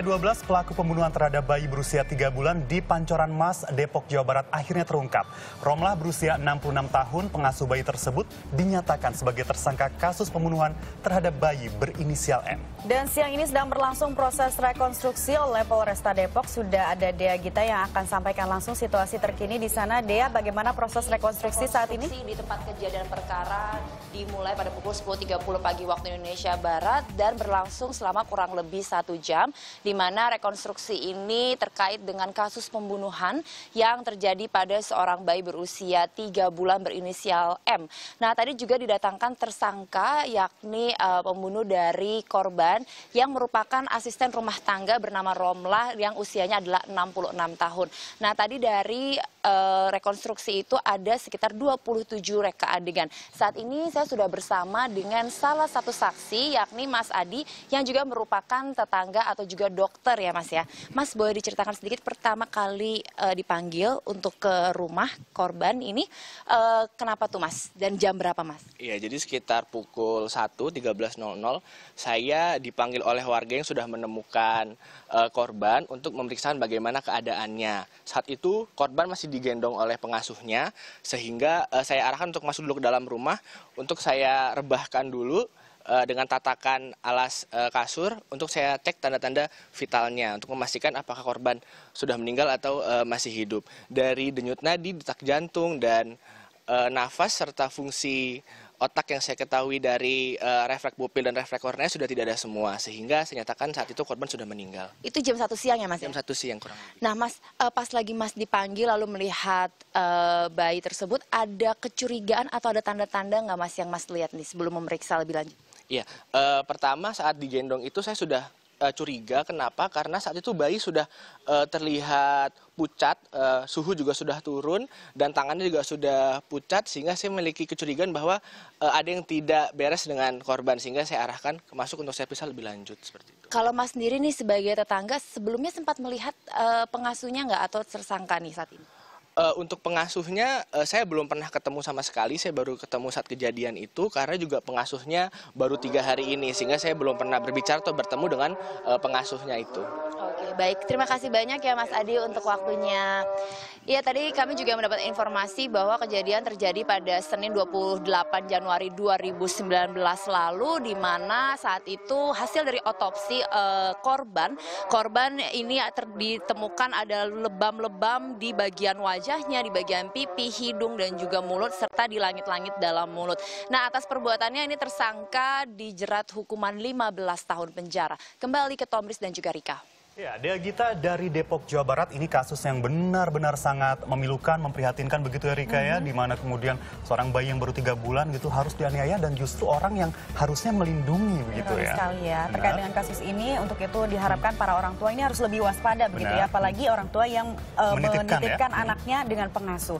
12 pelaku pembunuhan terhadap bayi berusia 3 bulan di Pancoran Mas, Depok, Jawa Barat akhirnya terungkap. Romlah berusia 66 tahun, pengasuh bayi tersebut dinyatakan sebagai tersangka kasus pembunuhan terhadap bayi berinisial M. Dan siang ini sedang berlangsung proses rekonstruksi oleh Polresta Depok. Sudah ada Dea Gita yang akan sampaikan langsung situasi terkini di sana. Dea, bagaimana proses rekonstruksi saat ini? Di tempat kejadian perkara dimulai pada pukul 10.30 pagi waktu Indonesia Barat dan berlangsung selama kurang lebih 1 jam. Di mana rekonstruksi ini terkait dengan kasus pembunuhan yang terjadi pada seorang bayi berusia 3 bulan berinisial M. Nah, tadi juga didatangkan tersangka yakni pembunuh dari korban yang merupakan asisten rumah tangga bernama Romlah yang usianya adalah 66 tahun. Nah, tadi dari rekonstruksi itu ada sekitar 27 reka adegan. Saat ini saya sudah bersama dengan salah satu saksi yakni Mas Adi yang juga merupakan tetangga atau juga dokter ya Mas ya. Mas, boleh diceritakan sedikit pertama kali dipanggil untuk ke rumah korban ini kenapa tuh Mas dan jam berapa Mas? Iya, jadi sekitar pukul 1.13.00 saya dipanggil oleh warga yang sudah menemukan korban untuk memeriksa bagaimana keadaannya. Saat itu korban masih digendong oleh pengasuhnya sehingga saya arahkan untuk masuk dulu ke dalam rumah untuk saya rebahkan dulu dengan tatakan alas kasur untuk saya cek tanda-tanda vitalnya untuk memastikan apakah korban sudah meninggal atau masih hidup. Dari denyut nadi, detak jantung, dan nafas serta fungsi otak yang saya ketahui dari refleks pupil dan refleks kornea sudah tidak ada semua, sehingga saya nyatakan saat itu korban sudah meninggal. Itu jam 1 siang ya Mas? Jam 1 siang kurang lebih. Nah Mas, pas lagi Mas dipanggil lalu melihat bayi tersebut, ada kecurigaan atau ada tanda-tanda nggak Mas yang Mas lihat nih sebelum memeriksa lebih lanjut? Iya, pertama saat digendong itu saya sudah curiga. Kenapa? Karena saat itu bayi sudah terlihat pucat, suhu juga sudah turun, dan tangannya juga sudah pucat, sehingga saya memiliki kecurigaan bahwa ada yang tidak beres dengan korban, sehingga saya arahkan masuk untuk saya periksa lebih lanjut seperti itu. Kalau Mas sendiri nih sebagai tetangga, sebelumnya sempat melihat pengasuhnya nggak atau tersangka nih saat ini? Untuk pengasuhnya saya belum pernah ketemu sama sekali, saya baru ketemu saat kejadian itu karena juga pengasuhnya baru 3 hari ini, sehingga saya belum pernah berbicara atau bertemu dengan pengasuhnya itu. Oke, baik. Terima kasih banyak ya Mas Adi untuk waktunya. Iya, tadi kami juga mendapat informasi bahwa kejadian terjadi pada Senin 28 Januari 2019 lalu, di mana saat itu hasil dari otopsi korban ini ditemukan ada lebam-lebam di bagian wajahnya, di bagian pipi, hidung, dan juga mulut, serta di langit-langit dalam mulut. Nah, atas perbuatannya ini tersangka dijerat hukuman 15 tahun penjara. Kembali ke Tomris dan juga Rika. Ya, Dea Gita dari Depok, Jawa Barat. Ini kasus yang benar-benar sangat memilukan, memprihatinkan begitu ya Rika ya. Di mana kemudian seorang bayi yang baru 3 bulan gitu harus dianiaya dan justru orang yang harusnya melindungi begitu ya. Sekali ya. Terkait dengan kasus ini, untuk itu diharapkan para orang tua ini harus lebih waspada begitu ya. Apalagi orang tua yang menitipkan anaknya dengan pengasuh.